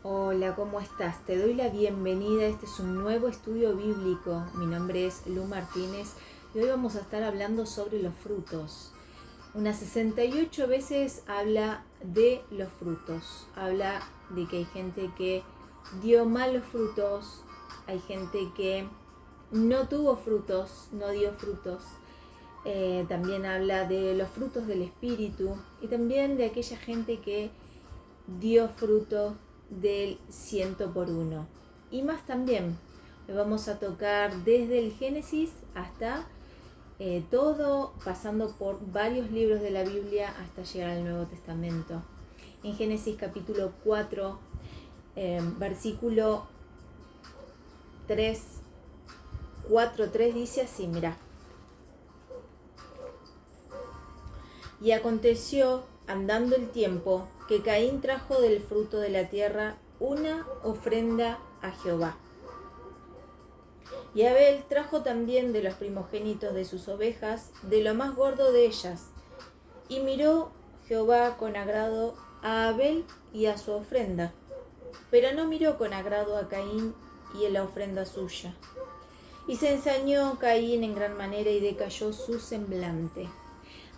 Hola, ¿cómo estás? Te doy la bienvenida. Este es un nuevo estudio bíblico. Mi nombre es Lu Martínez y hoy vamos a estar hablando sobre los frutos. Unas 68 veces habla de los frutos. Habla de que hay gente que dio malos frutos, hay gente que no tuvo frutos, no dio frutos. También habla de los frutos del Espíritu y también de aquella gente que dio fruto del 100 por 1 y más también. Le vamos a tocar desde el Génesis hasta todo, pasando por varios libros de la Biblia hasta llegar al Nuevo Testamento. En Génesis capítulo 4, versículo 3, 4:3 dice así, mirá. Y aconteció, andando el tiempo, que Caín trajo del fruto de la tierra una ofrenda a Jehová. Y Abel trajo también de los primogénitos de sus ovejas, de lo más gordo de ellas. Y miró Jehová con agrado a Abel y a su ofrenda, pero no miró con agrado a Caín y a la ofrenda suya. Y se ensañó Caín en gran manera y decayó su semblante.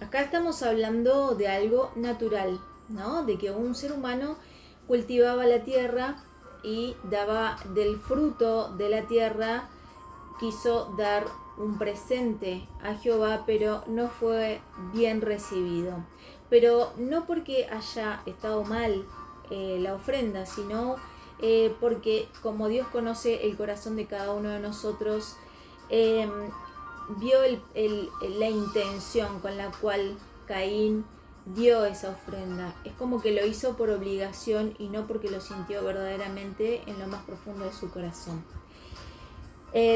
Acá estamos hablando de algo natural, ¿no? De que un ser humano cultivaba la tierra y daba del fruto de la tierra, quiso dar un presente a Jehová, pero no fue bien recibido. Pero no porque haya estado mal la ofrenda, sino porque como Dios conoce el corazón de cada uno de nosotros, vio la intención con la cual Caín dio esa ofrenda. Es como que lo hizo por obligación y no porque lo sintió verdaderamente en lo más profundo de su corazón.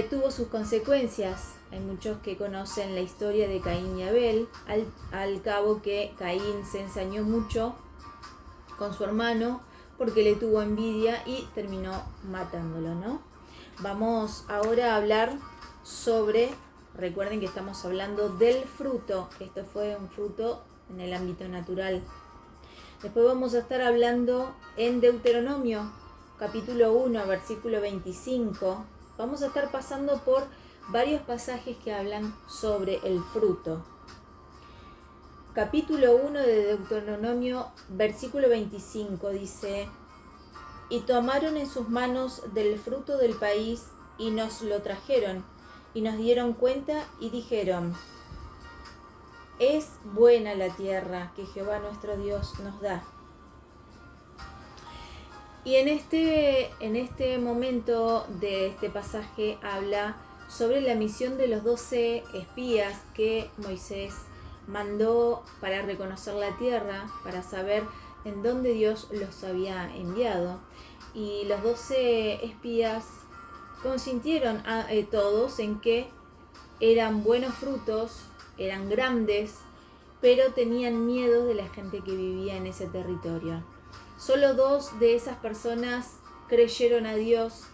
Tuvo sus consecuencias. Hay muchos que conocen la historia de Caín y Abel. Al cabo que Caín se ensañó mucho con su hermano porque le tuvo envidia y terminó matándolo, ¿no? Vamos ahora a hablar sobre, recuerden que estamos hablando del fruto. Esto fue un fruto en el ámbito natural. Después vamos a estar hablando en Deuteronomio, capítulo 1, versículo 25. Vamos a estar pasando por varios pasajes que hablan sobre el fruto. Capítulo 1 de Deuteronomio, versículo 25 dice: Y tomaron en sus manos del fruto del país y nos lo trajeron, y nos dieron cuenta y dijeron: Es buena la tierra que Jehová nuestro Dios nos da. Y en este momento de este pasaje habla sobre la misión de los 12 espías que Moisés mandó para reconocer la tierra, para saber en dónde Dios los había enviado. Y los 12 espías consintieron a todos en que eran buenos frutos, eran grandes, pero tenían miedo de la gente que vivía en ese territorio. Solo 2 de esas personas creyeron a Dios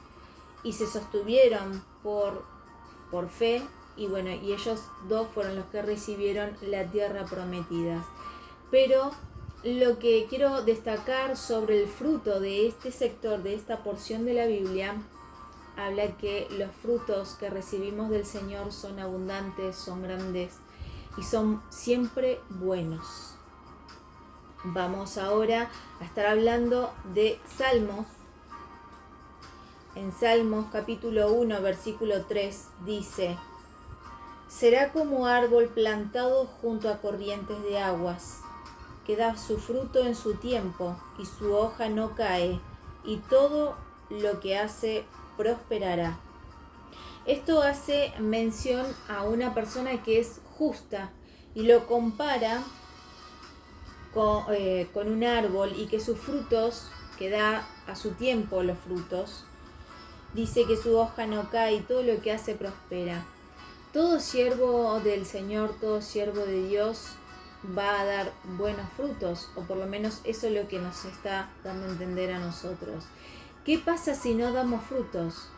y se sostuvieron por fe, y bueno, y ellos 2 fueron los que recibieron la tierra prometida. Pero lo que quiero destacar sobre el fruto de este sector, de esta porción de la Biblia, habla que los frutos que recibimos del Señor son abundantes, son grandes y son siempre buenos. Vamos ahora a estar hablando de Salmos. En Salmos capítulo 1, versículo 3 dice: Será como árbol plantado junto a corrientes de aguas, que da su fruto en su tiempo, y su hoja no cae, y todo lo que hace prosperará. Esto hace mención a una persona que es justa y lo compara con un árbol, y que sus frutos, que da a su tiempo los frutos, dice que su hoja no cae y todo lo que hace prospera. Todo siervo del Señor, todo siervo de Dios va a dar buenos frutos, o por lo menos eso es lo que nos está dando a entender a nosotros. ¿Qué pasa si no damos frutos?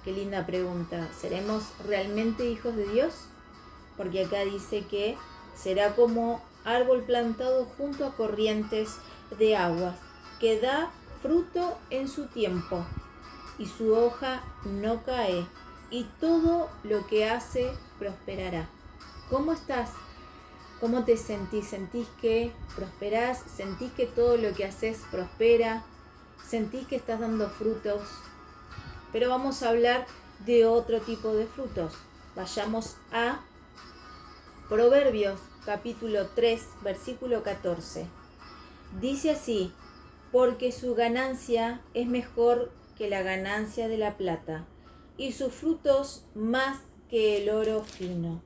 Qué linda pregunta. ¿Seremos realmente hijos de Dios? Porque acá dice que será como árbol plantado junto a corrientes de agua, que da fruto en su tiempo, y su hoja no cae, y todo lo que hace prosperará. ¿Cómo estás? ¿Cómo te sentís? ¿Sentís que prosperás? ¿Sentís que todo lo que haces prospera? ¿Sentís que estás dando frutos? Pero vamos a hablar de otro tipo de frutos. Vayamos a Proverbios capítulo 3, versículo 14. Dice así: porque su ganancia es mejor que la ganancia de la plata, y sus frutos más que el oro fino.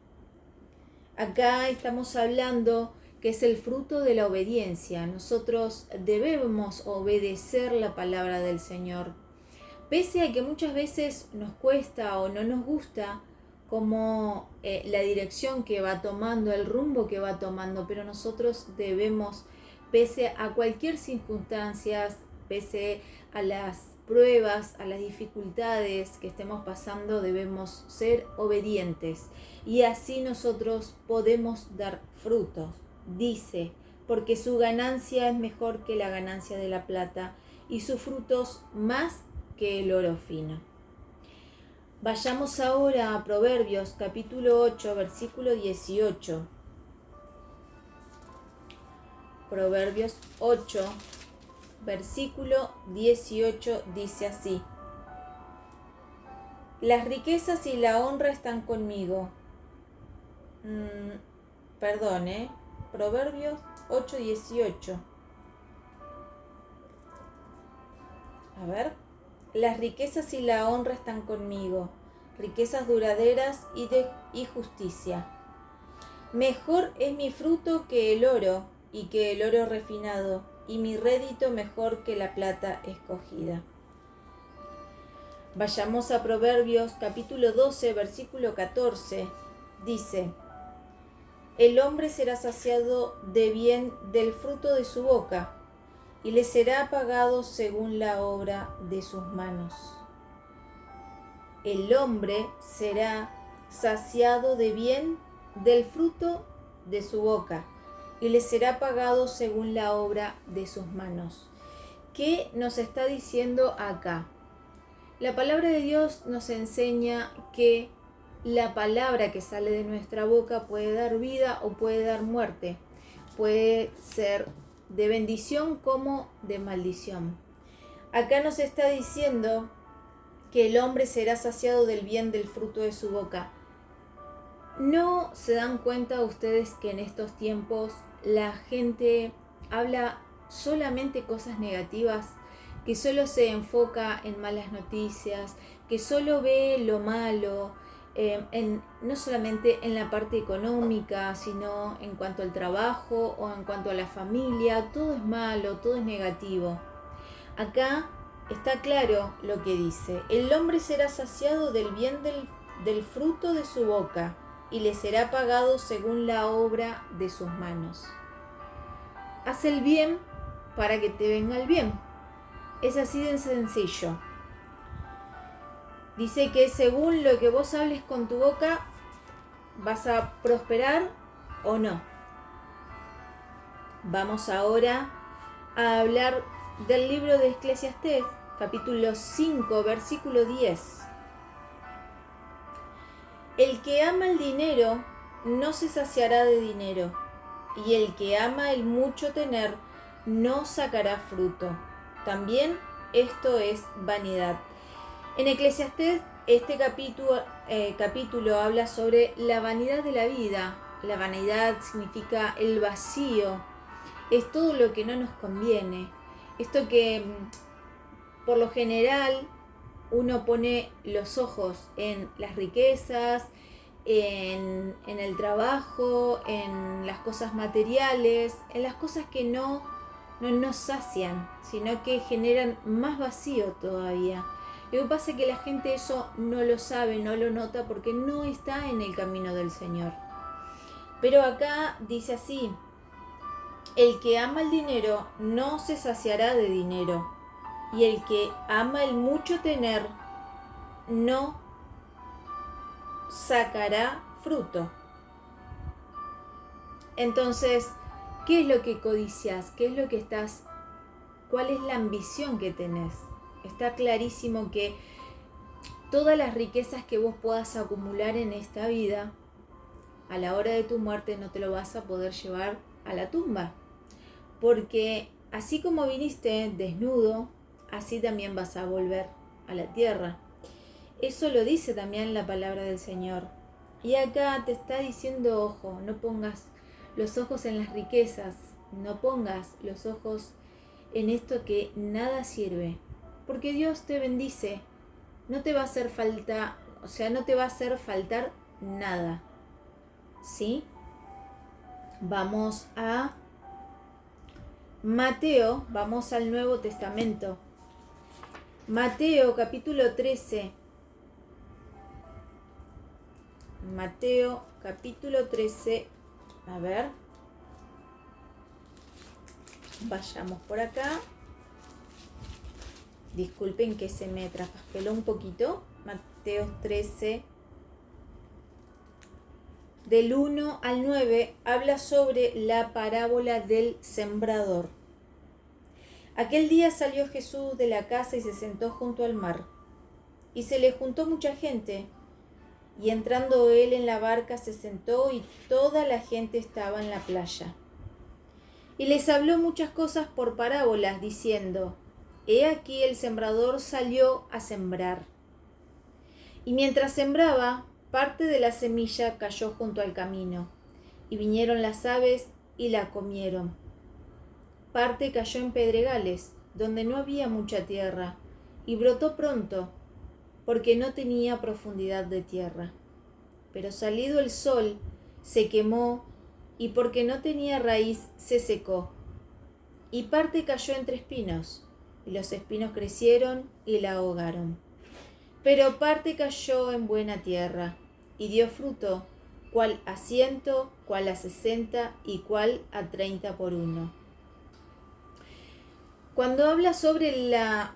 Acá estamos hablando que es el fruto de la obediencia. Nosotros debemos obedecer la palabra del Señor. Pese a que muchas veces nos cuesta o no nos gusta como la dirección que va tomando, el rumbo que va tomando, pero nosotros debemos, pese a cualquier circunstancia, pese a las pruebas, a las dificultades que estemos pasando, debemos ser obedientes y así nosotros podemos dar frutos. Dice, porque su ganancia es mejor que la ganancia de la plata y sus frutos más que el oro fino. Vayamos ahora a Proverbios capítulo 8, versículo 18. Proverbios 8, versículo 18 dice así: las riquezas y la honra están conmigo. Proverbios 8, 18. A ver. Las riquezas y la honra están conmigo, riquezas duraderas y justicia. Mejor es mi fruto que el oro, y que el oro refinado, y mi rédito mejor que la plata escogida. Vayamos a Proverbios capítulo 12, versículo 14. Dice: el hombre será saciado de bien del fruto de su boca, y le será pagado según la obra de sus manos. El hombre será saciado de bien del fruto de su boca, y le será pagado según la obra de sus manos. ¿Qué nos está diciendo acá? La palabra de Dios nos enseña que la palabra que sale de nuestra boca puede dar vida o puede dar muerte. Puede ser de bendición como de maldición. Acá nos está diciendo que el hombre será saciado del bien del fruto de su boca. ¿No se dan cuenta ustedes que en estos tiempos la gente habla solamente cosas negativas? Que solo se enfoca en malas noticias, que solo ve lo malo, no solamente en la parte económica, sino en cuanto al trabajo o en cuanto a la familia. Todo es malo, todo es negativo. Acá está claro lo que dice: el hombre será saciado del bien del fruto de su boca, y le será pagado según la obra de sus manos. Haz el bien para que te venga el bien. Es así de sencillo. Dice que según lo que vos hables con tu boca, vas a prosperar o no. Vamos ahora a hablar del libro de Eclesiastés, capítulo 5, versículo 10. El que ama el dinero no se saciará de dinero, y el que ama el mucho tener no sacará fruto. También esto es vanidad. En Eclesiastés este capítulo habla sobre la vanidad de la vida. La vanidad significa el vacío, es todo lo que no nos conviene. Esto que por lo general uno pone los ojos en las riquezas, en el trabajo, en las cosas materiales, en las cosas que no nos sacian, sino que generan más vacío todavía. Lo que pasa es que la gente eso no lo sabe, no lo nota porque no está en el camino del Señor. Pero acá dice así: el que ama el dinero no se saciará de dinero, y el que ama el mucho tener no sacará fruto. Entonces, ¿qué es lo que codicias? ¿Qué es lo que estás cuál es la ambición que tenés. Está clarísimo que todas las riquezas que vos puedas acumular en esta vida, a la hora de tu muerte no te lo vas a poder llevar a la tumba. Porque así como viniste desnudo, así también vas a volver a la tierra. Eso lo dice también la palabra del Señor. Y acá te está diciendo, ojo, no pongas los ojos en las riquezas, no pongas los ojos en esto que nada sirve. Porque Dios te bendice, no te va a hacer falta, no te va a hacer faltar nada. ¿Sí? Vamos a Mateo, vamos al Nuevo Testamento. Mateo capítulo 13. Mateo capítulo 13. A ver. Vayamos por acá. Disculpen que se me traspapeló un poquito. Mateo 13. Del 1 al 9 habla sobre la parábola del sembrador. Aquel día salió Jesús de la casa y se sentó junto al mar. Y se le juntó mucha gente. Y entrando él en la barca se sentó y toda la gente estaba en la playa. Y les habló muchas cosas por parábolas, diciendo: He aquí el sembrador salió a sembrar. Y mientras sembraba, parte de la semilla cayó junto al camino, y vinieron las aves y la comieron. Parte cayó en pedregales, donde no había mucha tierra, y brotó pronto, porque no tenía profundidad de tierra. Pero salido el sol, se quemó, y porque no tenía raíz, se secó. Y parte cayó entre espinos, y los espinos crecieron y la ahogaron. Pero parte cayó en buena tierra, y dio fruto, cuál a 100, cuál a 60, y cuál a 30 por uno. Cuando habla sobre la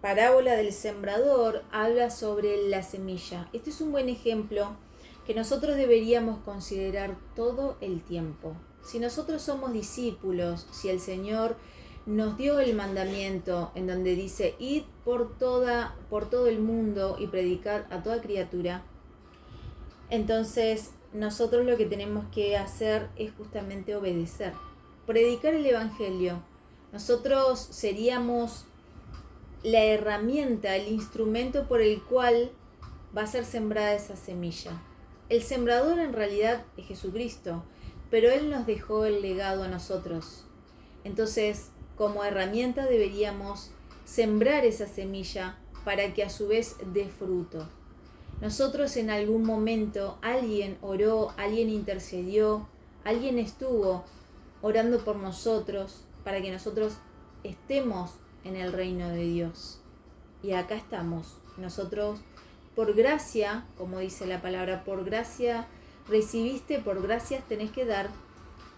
parábola del sembrador, habla sobre la semilla. Este es un buen ejemplo que nosotros deberíamos considerar todo el tiempo. Si nosotros somos discípulos, si el Señor nos dio el mandamiento en donde dice: id por todo el mundo y predicad a toda criatura, entonces nosotros lo que tenemos que hacer es justamente obedecer, predicar el Evangelio. Nosotros seríamos la herramienta, el instrumento por el cual va a ser sembrada esa semilla. El sembrador en realidad es Jesucristo, pero Él nos dejó el legado a nosotros. Entonces, como herramienta deberíamos sembrar esa semilla para que a su vez dé fruto. Nosotros en algún momento alguien oró, alguien intercedió, alguien estuvo orando por nosotros para que nosotros estemos en el reino de Dios. Y acá estamos, nosotros por gracia, como dice la palabra, por gracia recibiste, por gracias tenés que dar.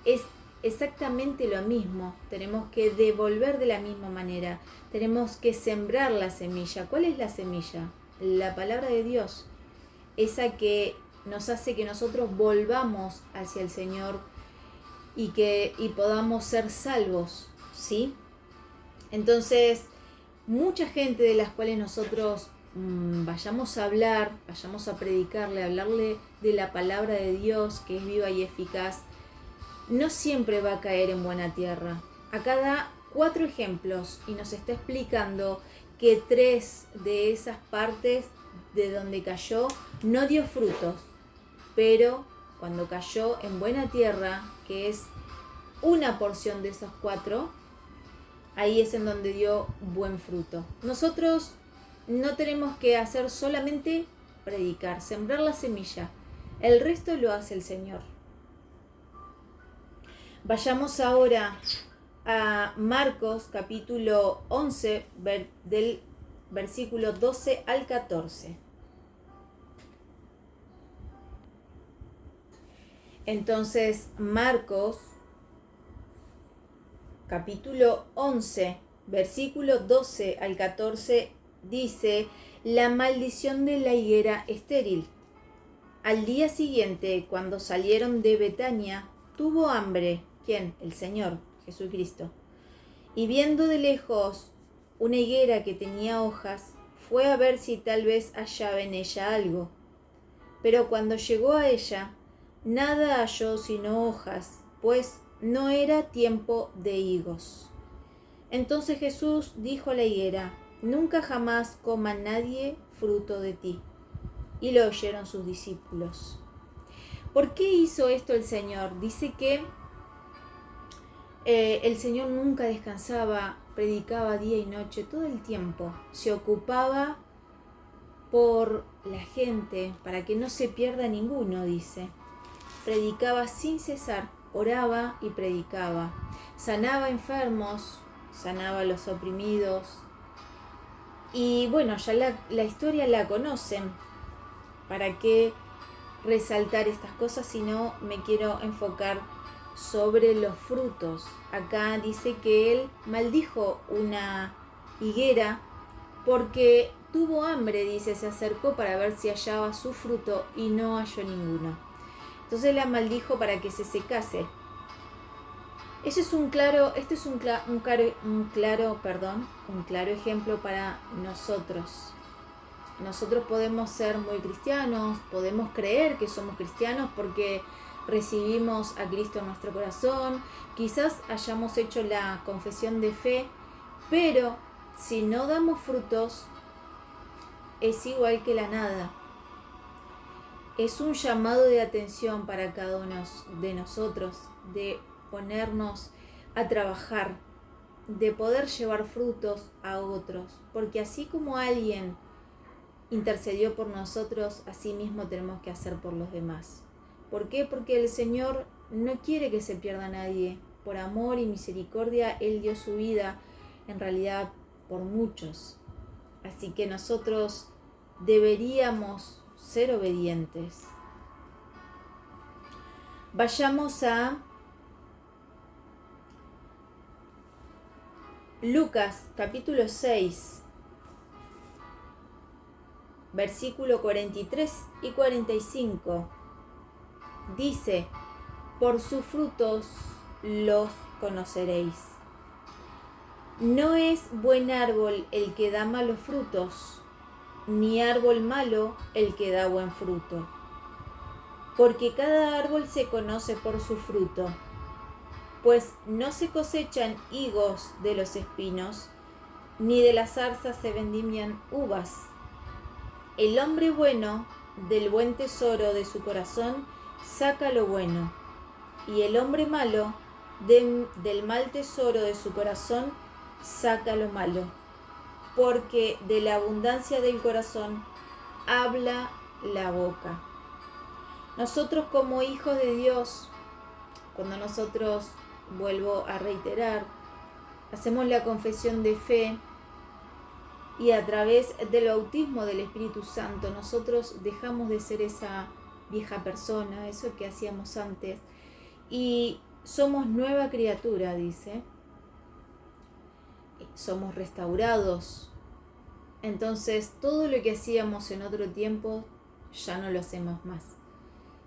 Es exactamente lo mismo, tenemos que devolver de la misma manera, tenemos que sembrar la semilla. ¿Cuál es la semilla? La palabra de Dios, esa que nos hace que nosotros volvamos hacia el Señor y podamos ser salvos, ¿sí? Entonces, mucha gente de las cuales nosotros vayamos a hablar, vayamos a predicarle, hablarle de la palabra de Dios, que es viva y eficaz, no siempre va a caer en buena tierra. Acá da 4 ejemplos y nos está explicando que 3 de esas partes de donde cayó no dio frutos, pero cuando cayó en buena tierra, que es una porción de esos 4, ahí es en donde dio buen fruto. Nosotros no tenemos que hacer solamente predicar, sembrar la semilla. El resto lo hace el Señor. Vayamos ahora a Marcos capítulo 11, del versículo 12 al 14. Entonces, Marcos capítulo 11, versículo 12 al 14 dice: la maldición de la higuera estéril. Al día siguiente, cuando salieron de Betania, tuvo hambre. ¿Quién? El Señor Jesucristo. Y viendo de lejos una higuera que tenía hojas, fue a ver si tal vez hallaba en ella algo. Pero cuando llegó a ella, nada halló sino hojas, pues no era tiempo de higos. Entonces Jesús dijo a la higuera: nunca jamás coma nadie fruto de ti. Y lo oyeron sus discípulos. ¿Por qué hizo esto el Señor? Dice que el Señor nunca descansaba, predicaba día y noche, todo el tiempo. Se ocupaba por la gente, para que no se pierda ninguno, dice. Predicaba sin cesar, oraba y predicaba. Sanaba enfermos, sanaba a los oprimidos. Y bueno, ya la historia la conocen. ¿Para qué resaltar estas cosas si no me quiero enfocar sobre los frutos? Acá dice que él maldijo una higuera porque tuvo hambre, dice, se acercó para ver si hallaba su fruto y no halló ninguno. Entonces la maldijo para que se secase. Este es un claro ejemplo para nosotros. Nosotros podemos ser muy cristianos, podemos creer que somos cristianos porque recibimos a Cristo en nuestro corazón, quizás hayamos hecho la confesión de fe, pero si no damos frutos, es igual que la nada. Es un llamado de atención para cada uno de nosotros, de ponernos a trabajar, de poder llevar frutos a otros, porque así como alguien intercedió por nosotros, así mismo tenemos que hacer por los demás. ¿Por qué? Porque el Señor no quiere que se pierda nadie. Por amor y misericordia, Él dio su vida, en realidad, por muchos. Así que nosotros deberíamos ser obedientes. Vayamos a Lucas, capítulo 6. Versículo 43 y 45. Dice: por sus frutos los conoceréis. No es buen árbol el que da malos frutos, ni árbol malo el que da buen fruto. Porque cada árbol se conoce por su fruto. Pues no se cosechan higos de los espinos, ni de las zarzas se vendimian uvas. El hombre bueno del buen tesoro de su corazón saca lo bueno, y el hombre malo del mal tesoro de su corazón saca lo malo, porque de la abundancia del corazón habla la boca. Nosotros como hijos de Dios, cuando nosotros, vuelvo a reiterar, hacemos la confesión de fe, y a través del bautismo del Espíritu Santo nosotros dejamos de ser esa vieja persona, eso que hacíamos antes, y somos nueva criatura, dice. Somos restaurados. Entonces todo lo que hacíamos en otro tiempo ya no lo hacemos más.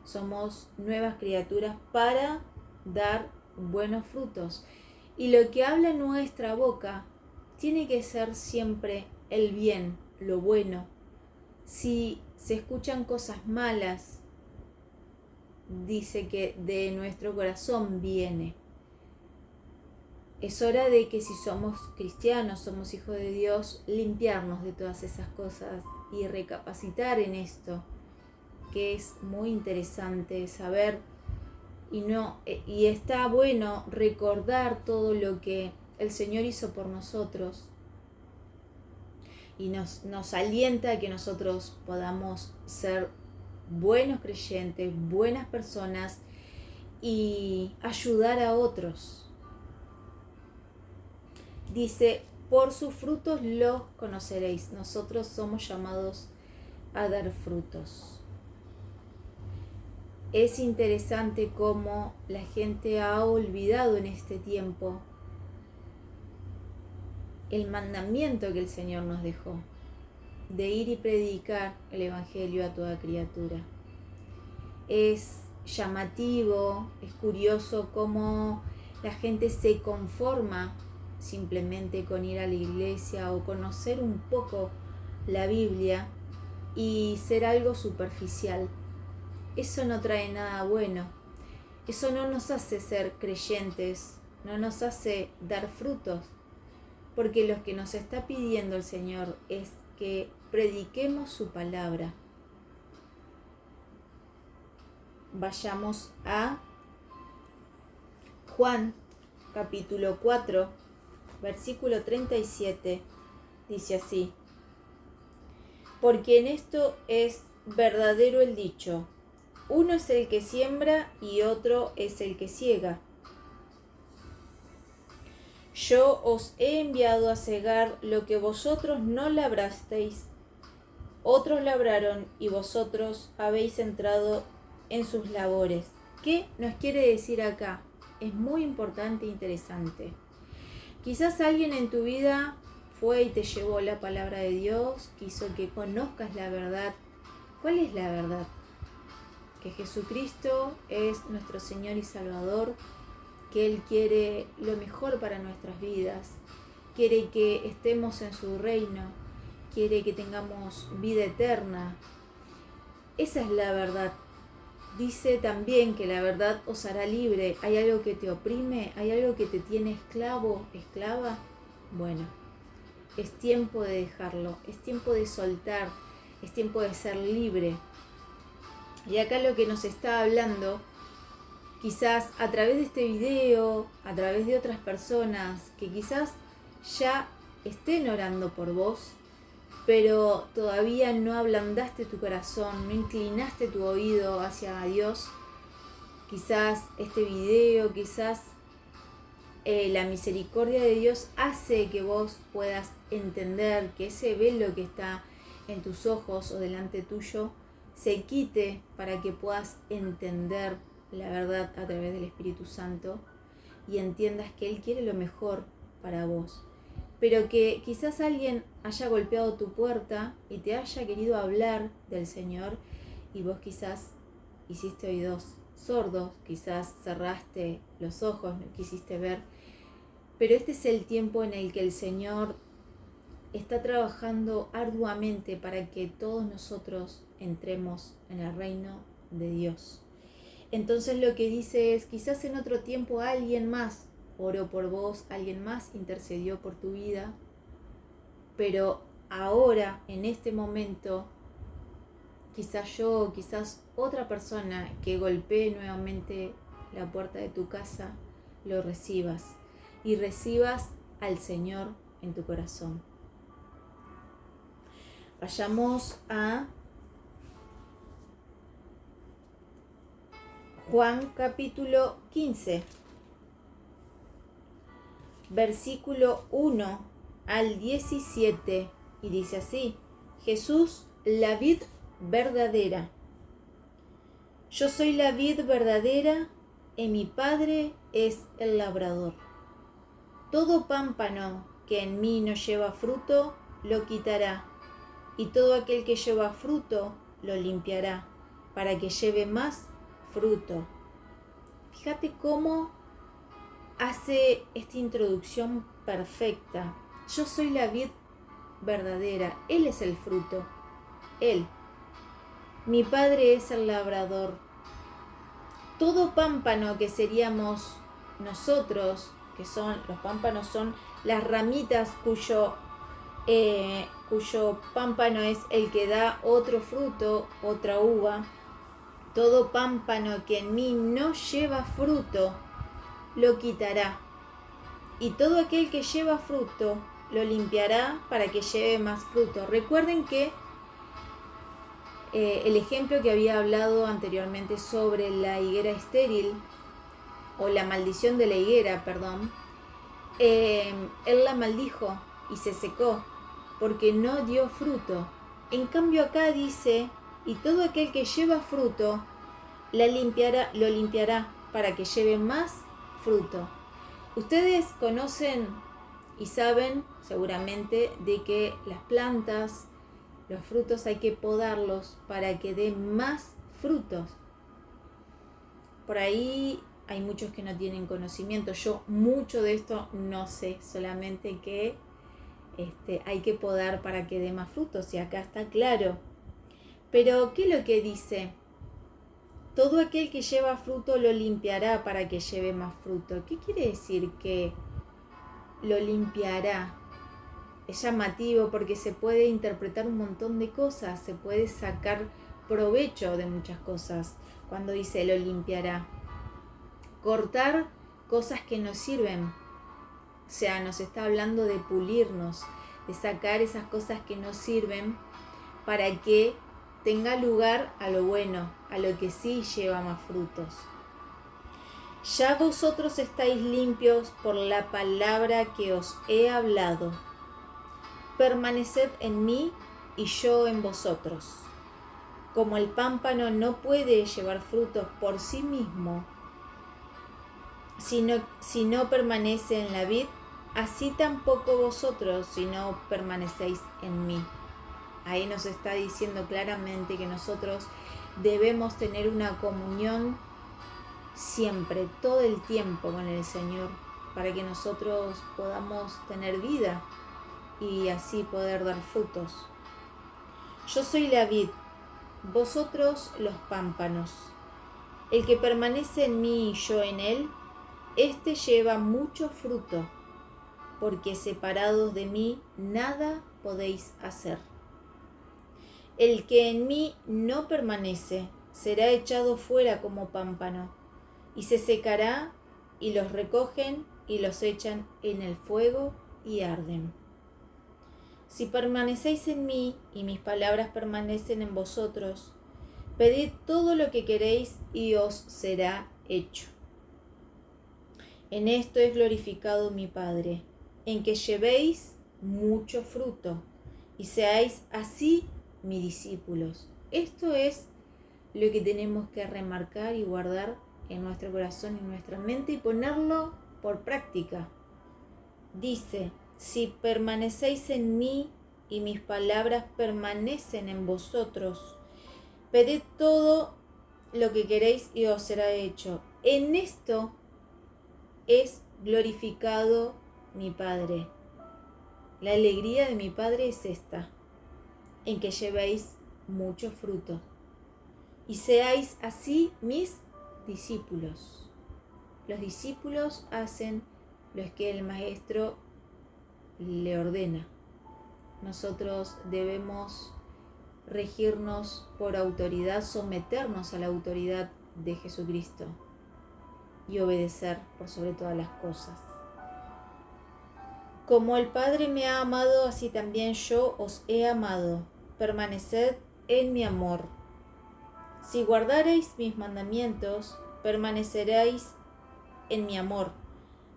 Somos nuevas criaturas para dar buenos frutos. Y lo que habla nuestra boca tiene que ser siempre el bien, lo bueno. Si se escuchan cosas malas, dice que de nuestro corazón viene. Es hora de que si somos cristianos, somos hijos de Dios, limpiarnos de todas esas cosas y recapacitar en esto, que es muy interesante saber y está bueno recordar todo lo que el Señor hizo por nosotros. Y nos alienta a que nosotros podamos ser buenos creyentes, buenas personas y ayudar a otros. Dice: por sus frutos los conoceréis. Nosotros somos llamados a dar frutos. Es interesante cómo la gente ha olvidado en este tiempo el mandamiento que el Señor nos dejó, de ir y predicar el Evangelio a toda criatura. Es llamativo, es curioso cómo la gente se conforma simplemente con ir a la iglesia o conocer un poco la Biblia y ser algo superficial. Eso no trae nada bueno. Eso no nos hace ser creyentes, no nos hace dar frutos, porque lo que nos está pidiendo el Señor es que prediquemos su palabra. Vayamos a Juan, capítulo 4, versículo 37, dice así: porque en esto es verdadero el dicho, uno es el que siembra y otro es el que ciega. Yo os he enviado a cegar lo que vosotros no labrasteis, otros labraron y vosotros habéis entrado en sus labores. ¿Qué nos quiere decir acá? Es muy importante e interesante. Quizás alguien en tu vida fue y te llevó la palabra de Dios, quiso que conozcas la verdad. ¿Cuál es la verdad? Que Jesucristo es nuestro Señor y Salvador, que Él quiere lo mejor para nuestras vidas, quiere que estemos en su reino, quiere que tengamos vida eterna. Esa es la verdad. Dice también que la verdad os hará libre. ¿Hay algo que te oprime? ¿Hay algo que te tiene esclavo, esclava? Bueno, es tiempo de dejarlo, es tiempo de soltar, es tiempo de ser libre. Y acá lo que nos está hablando, quizás a través de este video, a través de otras personas que quizás ya estén orando por vos, pero todavía no ablandaste tu corazón, no inclinaste tu oído hacia Dios, quizás este video, quizás la misericordia de Dios hace que vos puedas entender que ese velo que está en tus ojos o delante tuyo se quite para que puedas entender la verdad a través del Espíritu Santo y entiendas que Él quiere lo mejor para vos. Pero que quizás alguien haya golpeado tu puerta y te haya querido hablar del Señor y vos quizás hiciste oídos sordos, quizás cerraste los ojos, no quisiste ver. Pero este es el tiempo en el que el Señor está trabajando arduamente para que todos nosotros entremos en el reino de Dios. Entonces lo que dice es, quizás en otro tiempo alguien más oró por vos, alguien más intercedió por tu vida, pero ahora, en este momento, quizás yo, quizás otra persona que golpee nuevamente la puerta de tu casa, lo recibas y recibas al Señor en tu corazón. Vayamos a Juan capítulo 15, versículo 1 al 17, y dice así: Jesús, la vid verdadera. Yo soy la vid verdadera y mi Padre es el labrador. Todo pámpano que en mí no lleva fruto, lo quitará, y todo aquel que lleva fruto, lo limpiará, para que lleve más fruto. Fíjate cómo hace esta introducción perfecta. Yo soy la vid verdadera, Él es el fruto, Él. Mi Padre es el labrador. Todo pámpano que seríamos nosotros, que son, los pámpanos son las ramitas cuyo pámpano es el que da otro fruto, otra uva. Todo pámpano que en mí no lleva fruto, lo quitará. Y todo aquel que lleva fruto, lo limpiará para que lleve más fruto. Recuerden que el ejemplo que había hablado anteriormente sobre la higuera estéril, o la maldición de la higuera, perdón, él la maldijo y se secó porque no dio fruto. En cambio acá dice, y todo aquel que lleva fruto, lo limpiará para que lleve más fruto. Ustedes conocen y saben seguramente de que las plantas, los frutos hay que podarlos para que den más frutos. Por ahí hay muchos que no tienen conocimiento. Yo mucho de esto no sé, solamente que hay que podar para que dé más frutos, y acá está claro. Pero, ¿qué es lo que dice? Todo aquel que lleva fruto lo limpiará para que lleve más fruto. ¿Qué quiere decir que lo limpiará? Es llamativo porque se puede interpretar un montón de cosas, se puede sacar provecho de muchas cosas cuando dice lo limpiará. Cortar cosas que nos sirven, o sea, nos está hablando de pulirnos, de sacar esas cosas que nos sirven para que tenga lugar a lo bueno, a lo que sí lleva más frutos. Ya vosotros estáis limpios por la palabra que os he hablado. Permaneced en mí y yo en vosotros. Como el pámpano no puede llevar frutos por sí mismo, si no permanece en la vid, así tampoco vosotros si no permanecéis en mí. Ahí nos está diciendo claramente que nosotros debemos tener una comunión siempre, todo el tiempo con el Señor, para que nosotros podamos tener vida y así poder dar frutos. Yo soy la vid, vosotros los pámpanos. El que permanece en mí y yo en él, éste lleva mucho fruto, porque separados de mí nada podéis hacer. El que en mí no permanece será echado fuera como pámpano, y se secará, y los recogen y los echan en el fuego y arden. Si permanecéis en mí y mis palabras permanecen en vosotros, pedid todo lo que queréis y os será hecho. En esto es glorificado mi Padre, en que llevéis mucho fruto y seáis así mis discípulos. Esto es lo que tenemos que remarcar y guardar en nuestro corazón y en nuestra mente y ponerlo por práctica. Dice, si permanecéis en mí y mis palabras permanecen en vosotros, pedid todo lo que queréis y os será hecho. En esto es glorificado mi Padre. La alegría de mi Padre es esta, en que llevéis mucho fruto y seáis así mis discípulos. Los discípulos hacen lo que el Maestro le ordena. Nosotros debemos regirnos por autoridad, someternos a la autoridad de Jesucristo y obedecer por sobre todas las cosas. Como el Padre me ha amado, así también yo os he amado. Permaneced en mi amor. Si guardareis mis mandamientos, permaneceréis en mi amor,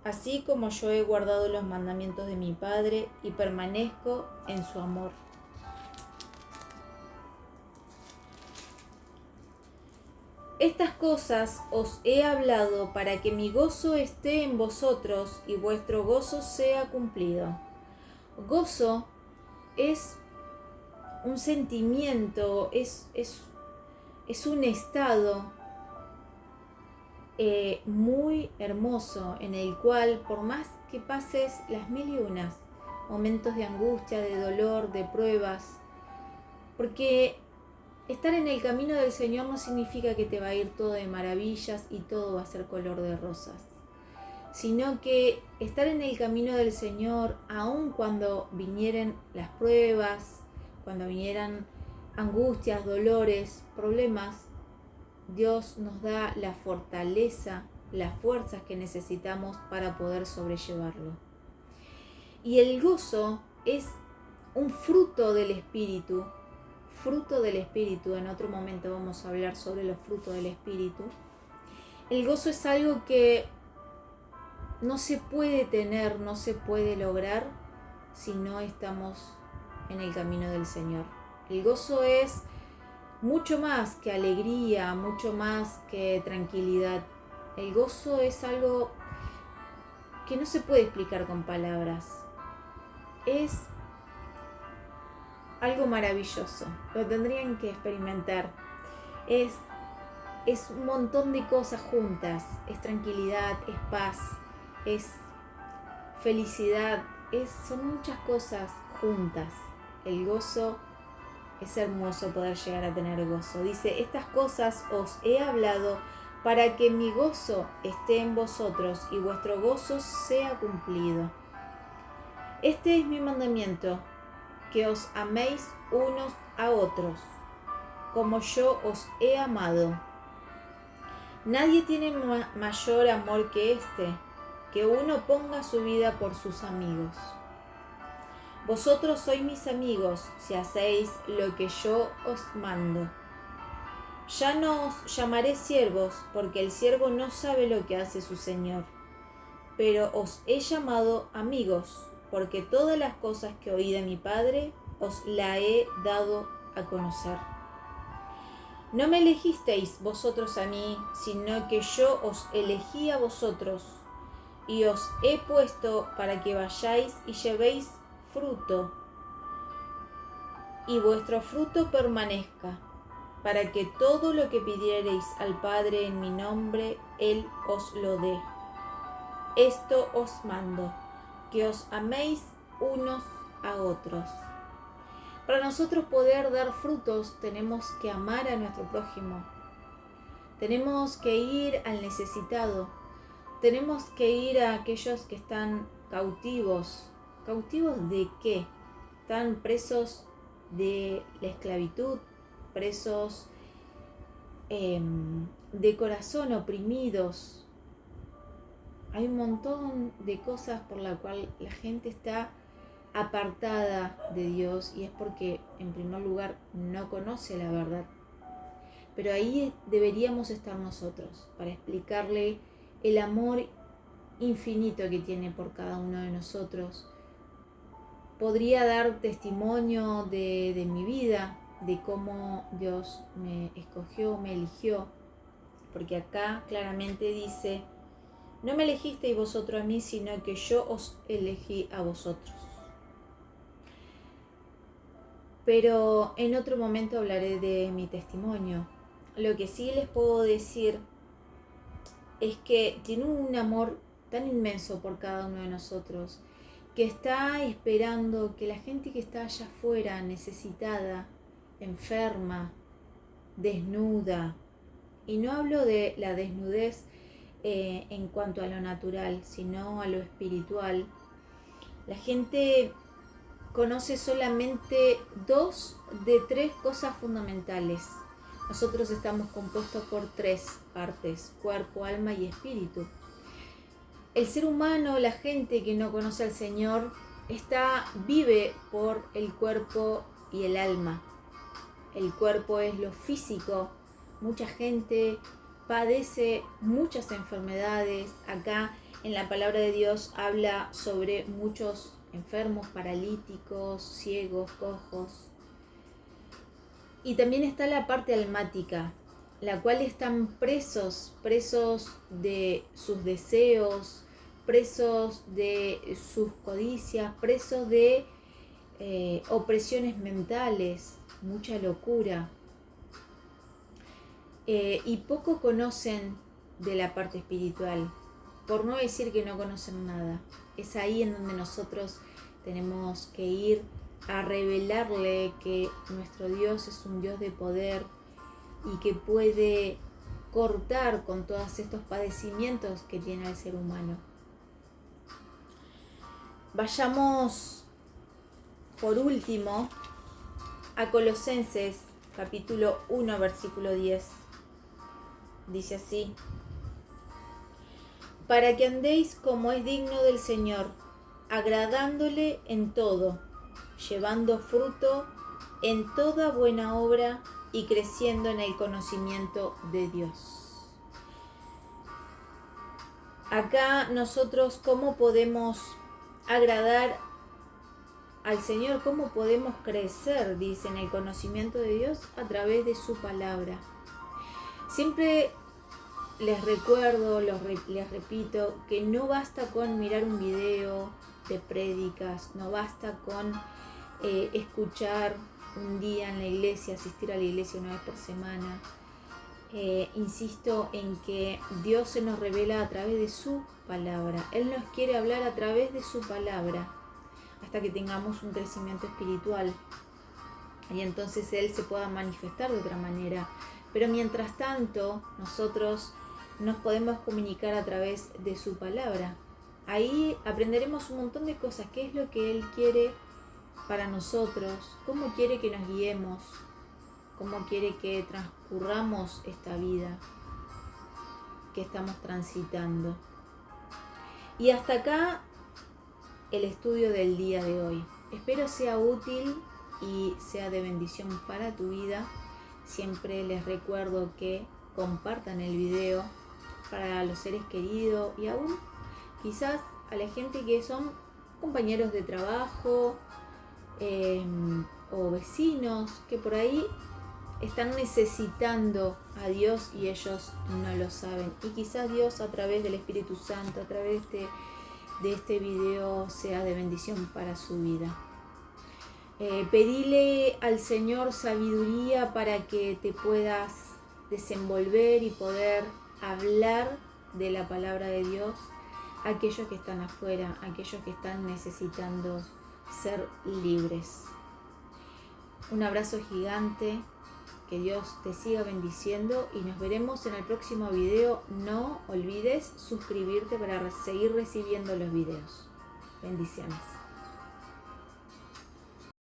así como yo he guardado los mandamientos de mi Padre y permanezco en su amor. Estas cosas os he hablado para que mi gozo esté en vosotros y vuestro gozo sea cumplido. Gozo es un sentimiento, es un estado muy hermoso en el cual, por más que pases las mil y unas momentos de angustia, de dolor, de pruebas, porque estar en el camino del Señor no significa que te va a ir todo de maravillas y todo va a ser color de rosas, sino que estar en el camino del Señor, aun cuando vinieren las pruebas, cuando vinieran angustias, dolores, problemas, Dios nos da la fortaleza, las fuerzas que necesitamos para poder sobrellevarlo. Y el gozo es un fruto del Espíritu. En otro momento vamos a hablar sobre los frutos del Espíritu. El gozo es algo que no se puede tener, no se puede lograr si no estamos en el camino del Señor. El gozo es mucho más que alegría, mucho más que tranquilidad. El gozo es algo que no se puede explicar con palabras. Es algo maravilloso. Lo tendrían que experimentar. Es es un montón de cosas juntas. Es tranquilidad, es paz, es felicidad, son muchas cosas juntas. El gozo, es hermoso poder llegar a tener gozo. Dice, estas cosas os he hablado para que mi gozo esté en vosotros y vuestro gozo sea cumplido. Este es mi mandamiento, que os améis unos a otros, como yo os he amado. Nadie tiene mayor amor que este, que uno ponga su vida por sus amigos. Vosotros sois mis amigos si hacéis lo que yo os mando. Ya no os llamaré siervos, porque el siervo no sabe lo que hace su señor. Pero os he llamado amigos, porque todas las cosas que oí de mi Padre os la he dado a conocer. No me elegisteis vosotros a mí, sino que yo os elegí a vosotros, y os he puesto para que vayáis y llevéis fruto, y vuestro fruto permanezca, para que todo lo que pidiereis al Padre en mi nombre, Él os lo dé. Esto os mando, que os améis unos a otros. Para nosotros poder dar frutos, tenemos que amar a nuestro prójimo. Tenemos que ir al necesitado. Tenemos que ir a aquellos que están cautivos. ¿Cautivos de qué? Están presos de la esclavitud, presos de corazón, oprimidos. Hay un montón de cosas por la cual la gente está apartada de Dios, y es porque en primer lugar no conoce la verdad. Pero ahí deberíamos estar nosotros para explicarle el amor infinito que tiene por cada uno de nosotros. Podría dar testimonio de mi vida, de cómo Dios me escogió, me eligió, porque acá claramente dice, no me elegisteis vosotros a mí, sino que yo os elegí a vosotros. Pero en otro momento hablaré de mi testimonio. Lo que sí les puedo decir es que tiene un amor tan inmenso por cada uno de nosotros, que está esperando que la gente que está allá afuera, necesitada, enferma, desnuda, y no hablo de la desnudez en cuanto a lo natural, sino a lo espiritual. La gente conoce solamente 2 de 3 cosas fundamentales. Nosotros estamos compuestos por 3 partes: cuerpo, alma y espíritu. El ser humano, la gente que no conoce al Señor, vive por el cuerpo y el alma. El cuerpo es lo físico. Mucha gente padece muchas enfermedades. Acá en la palabra de Dios habla sobre muchos enfermos, paralíticos, ciegos, cojos. Y también está la parte almática, la cual están presos de sus deseos, presos de sus codicias, presos de opresiones mentales, mucha locura. Y poco conocen de la parte espiritual, por no decir que no conocen nada. Es ahí en donde nosotros tenemos que ir a revelarle que nuestro Dios es un Dios de poder y que puede cortar con todos estos padecimientos que tiene el ser humano. Vayamos por último a Colosenses capítulo 1 versículo 10. Dice así: para que andéis como es digno del Señor, agradándole en todo, llevando fruto en toda buena obra y creciendo en el conocimiento de Dios. Acá nosotros, ¿cómo podemos agradar al Señor? ¿Cómo podemos crecer, dice, en el conocimiento de Dios? A través de su palabra. Siempre les recuerdo, les repito, que no basta con mirar un video de prédicas, no basta con escuchar un día en la iglesia, asistir a la iglesia una vez por semana. insisto en que Dios se nos revela a través de su palabra. Él nos quiere hablar a través de su palabra hasta que tengamos un crecimiento espiritual y entonces Él se pueda manifestar de otra manera. Pero mientras tanto, nosotros nos podemos comunicar a través de su palabra. Ahí aprenderemos un montón de cosas, qué es lo que Él quiere para nosotros, cómo quiere que nos guiemos, cómo quiere que transcurramos esta vida que estamos transitando. Y hasta acá el estudio del día de hoy. Espero sea útil y sea de bendición para tu vida. Siempre les recuerdo que compartan el video para los seres queridos y aún quizás a la gente que son compañeros de trabajo o vecinos que por ahí están necesitando a Dios y ellos no lo saben. Y quizás Dios a través del Espíritu Santo, a través de este video sea de bendición para su vida. Pedile al Señor sabiduría para que te puedas desenvolver y poder hablar de la palabra de Dios a aquellos que están afuera, a aquellos que están necesitando ser libres. Un abrazo gigante, que Dios te siga bendiciendo y nos veremos en el próximo video. No olvides suscribirte para seguir recibiendo los videos. Bendiciones.